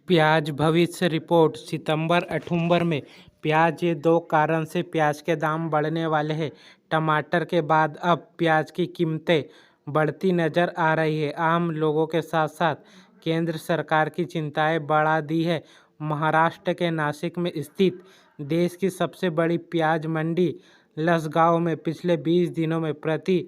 प्याज भविष्य रिपोर्ट सितंबर-अक्टूबर में प्याज ये दो कारण से प्याज के दाम बढ़ने वाले हैं। टमाटर के बाद अब प्याज की कीमतें बढ़ती नजर आ रही है। आम लोगों के साथ साथ केंद्र सरकार की चिंताएं बढ़ा दी है। महाराष्ट्र के नासिक में स्थित देश की सबसे बड़ी प्याज मंडी लसगांव में पिछले 20 दिनों में प्रति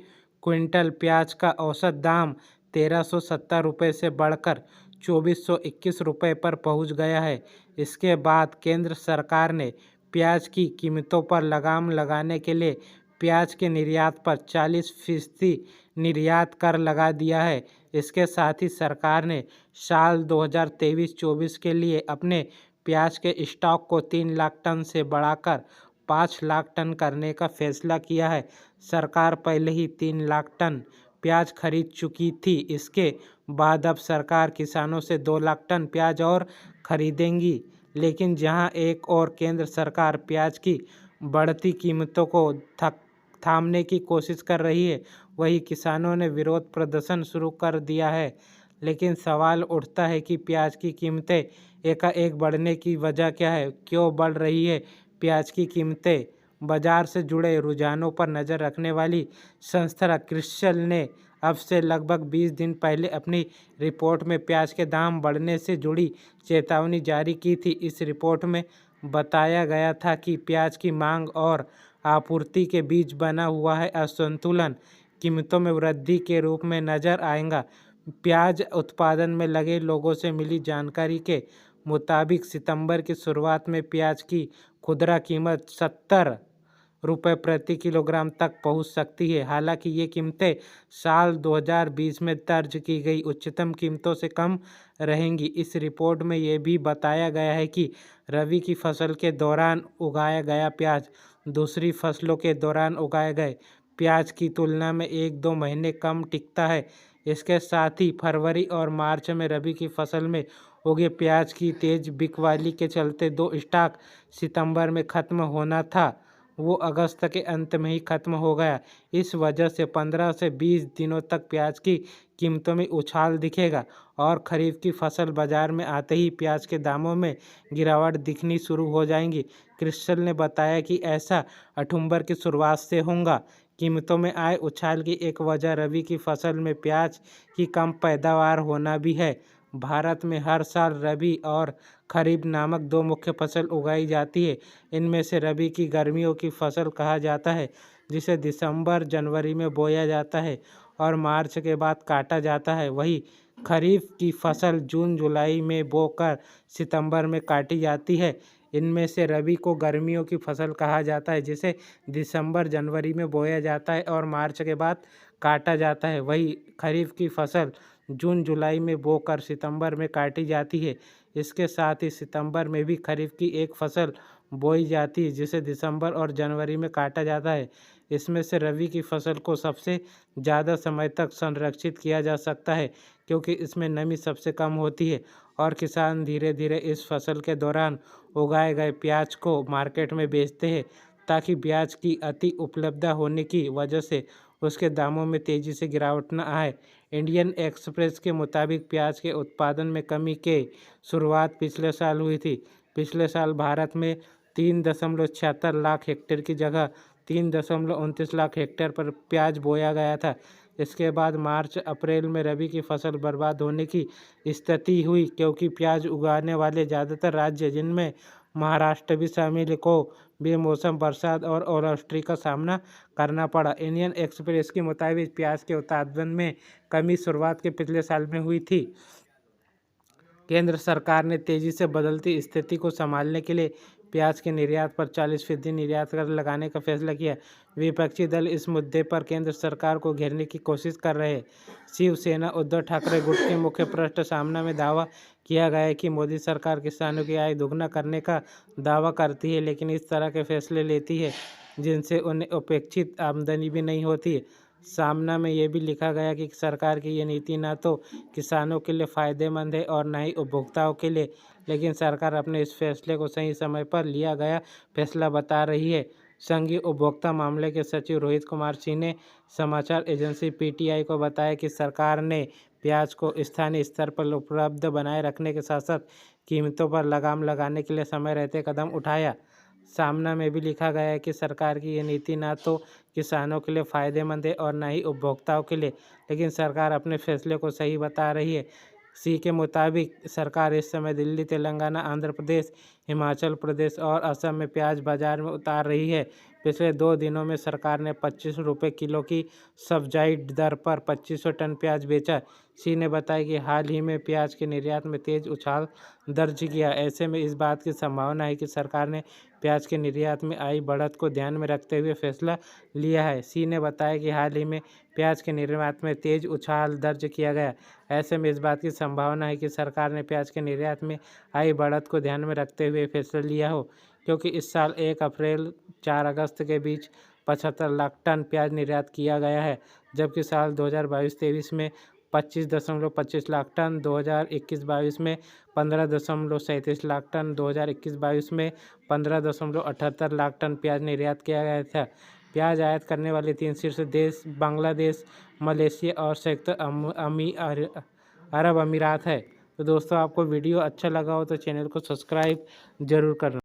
क्विंटल प्याज का औसत दाम 1370 रुपये से बढ़कर 2421 रुपये पर पहुंच गया है। इसके बाद केंद्र सरकार ने प्याज की कीमतों पर लगाम लगाने के लिए प्याज के निर्यात पर 40% निर्यात कर लगा दिया है। इसके साथ ही सरकार ने साल 2023-24 के लिए अपने प्याज के स्टॉक को 3 लाख टन से बढ़ाकर 5 लाख टन करने का फैसला किया है। सरकार पहले ही 3 लाख टन प्याज खरीद चुकी थी। इसके बाद अब सरकार किसानों से 2 लाख टन प्याज और खरीदेंगी। लेकिन जहां एक और केंद्र सरकार प्याज की बढ़ती कीमतों को थामने की कोशिश कर रही है, वहीं किसानों ने विरोध प्रदर्शन शुरू कर दिया है। लेकिन सवाल उठता है कि प्याज की कीमतें एकाएक बढ़ने की वजह क्या है? क्यों बढ़ रही है प्याज की कीमतें? बाजार से जुड़े रुझानों पर नज़र रखने वाली संस्था क्रिसिल ने अब से लगभग 20 दिन पहले अपनी रिपोर्ट में प्याज के दाम बढ़ने से जुड़ी चेतावनी जारी की थी। इस रिपोर्ट में बताया गया था कि प्याज की मांग और आपूर्ति के बीच बना हुआ है असंतुलन कीमतों में वृद्धि के रूप में नजर आएगा। प्याज उत्पादन में लगे लोगों से मिली जानकारी के मुताबिक सितंबर की शुरुआत में प्याज की खुदरा कीमत 70 रुपये प्रति किलोग्राम तक पहुंच सकती है। हालांकि ये कीमतें साल 2020 में दर्ज की गई उच्चतम कीमतों से कम रहेंगी। इस रिपोर्ट में ये भी बताया गया है कि रबी की फसल के दौरान उगाया गया प्याज दूसरी फसलों के दौरान उगाए गए प्याज की तुलना में 1-2 महीने कम टिकता है। इसके साथ ही फरवरी और मार्च में रबी की फसल में उगे प्याज की तेज बिकवाली के चलते दो स्टॉक सितंबर में ख़त्म होना था, वो अगस्त के अंत में ही ख़त्म हो गया। इस वजह से 15 से 20 दिनों तक प्याज की कीमतों में उछाल दिखेगा और खरीफ की फसल बाजार में आते ही प्याज के दामों में गिरावट दिखनी शुरू हो जाएगी। क्रिसिल ने बताया कि ऐसा अक्टूबर की शुरुआत से होगा। कीमतों में आए उछाल की एक वजह रबी की फसल में प्याज की कम पैदावार होना भी है। भारत में हर साल रबी और खरीफ नामक दो मुख्य फसल उगाई जाती है। इनमें से रबी की गर्मियों की फसल कहा जाता है, जिसे दिसंबर-जनवरी में बोया जाता है और मार्च के बाद काटा जाता है। वहीं खरीफ की फसल जून-जुलाई में बोकर सितंबर में काटी जाती है। इनमें से रबी को गर्मियों की फसल कहा जाता है, जिसे दिसंबर-जनवरी में बोया जाता है और मार्च के बाद काटा जाता है। वहीं खरीफ की फसल जून-जुलाई में बोकर सितंबर में काटी जाती है। इसके साथ ही सितंबर में भी खरीफ की एक फसल बोई जाती है, जिसे दिसंबर और जनवरी में काटा जाता है। इसमें से रबी की फसल को सबसे ज़्यादा समय तक संरक्षित किया जा सकता है, क्योंकि इसमें नमी सबसे कम होती है और किसान धीरे धीरे इस फसल के दौरान उगाए गए प्याज को मार्केट में बेचते हैं, ताकि प्याज की अति उपलब्धता होने की वजह से उसके दामों में तेज़ी से गिरावट न आए। इंडियन एक्सप्रेस के मुताबिक प्याज के उत्पादन में कमी के शुरुआत पिछले साल हुई थी। पिछले साल भारत में 3.76 लाख हेक्टेयर की जगह 3.29 लाख हेक्टेयर पर प्याज बोया गया था। इसके बाद मार्च-अप्रैल में रबी की फसल बर्बाद होने की स्थिति हुई, क्योंकि प्याज उगाने वाले ज़्यादातर राज्य, जिनमें महाराष्ट्र भी शामिल, को बेमौसम बरसात और ओलावृष्टि का सामना करना पड़ा। इंडियन एक्सप्रेस के मुताबिक प्याज के उत्पादन में कमी शुरुआत के पिछले साल में हुई थी। केंद्र सरकार ने तेजी से बदलती स्थिति को संभालने के लिए प्याज के निर्यात पर 40% निर्यात कर लगाने का फैसला किया। विपक्षी दल इस मुद्दे पर केंद्र सरकार को घेरने की कोशिश कर रहे हैं। शिवसेना उद्धव ठाकरे गुट के मुख्य पृष्ठ सामना में दावा किया गया है कि मोदी सरकार किसानों की आय दोगुना करने का दावा करती है, लेकिन इस तरह के फैसले लेती है जिनसे उन्हें अपेक्षित आमदनी भी नहीं होती है। सामना में यह भी लिखा गया कि सरकार की ये नीति न तो किसानों के लिए फ़ायदेमंद है और न ही उपभोक्ताओं के लिए, लेकिन सरकार अपने इस फैसले को सही समय पर लिया गया फैसला बता रही है। संघीय उपभोक्ता मामले के सचिव रोहित कुमार सिंह ने समाचार एजेंसी पीटीआई को बताया कि सरकार ने प्याज को स्थानीय स्तर पर उपलब्ध बनाए रखने के साथ साथ कीमतों पर लगाम लगाने के लिए समय रहते कदम उठाया। सामना में भी लिखा गया है कि सरकार की ये नीति ना तो किसानों के लिए फ़ायदेमंद है और ना ही उपभोक्ताओं के लिए, लेकिन सरकार अपने फैसले को सही बता रही है। सी के मुताबिक सरकार इस समय दिल्ली, तेलंगाना, आंध्र प्रदेश, हिमाचल प्रदेश और असम में प्याज बाजार में उतार रही है। पिछले 2 दिनों में सरकार ने 25 रुपये किलो की सब्सिडाइज्ड दर पर 2500 टन प्याज बेचा। सी ने बताया कि हाल ही में प्याज के निर्यात में तेज उछाल दर्ज किया। ऐसे में इस बात की संभावना है कि सरकार ने प्याज के निर्यात में आई बढ़त को ध्यान में रखते हुए फैसला लिया है। सी ने बताया कि हाल ही में प्याज के निर्यात में तेज उछाल दर्ज किया गया। ऐसे में इस बात की संभावना है कि सरकार ने प्याज के निर्यात में आई बढ़त को ध्यान में रखते हुए फैसला लिया हो, क्योंकि इस साल 1 अप्रैल 4 अगस्त के बीच 75 लाख टन प्याज निर्यात किया गया है, जबकि साल 2022-23 में 25.25 लाख टन, 2021-22 में 15.37 लाख टन, 2021-22 में 15.78 लाख टन प्याज निर्यात किया गया था। प्याज आयात करने वाले 3 शीर्ष देश बांग्लादेश, मलेशिया और संयुक्त अरब अमीरात है। तो दोस्तों, आपको वीडियो अच्छा लगा हो तो चैनल को सब्सक्राइब जरूर करना।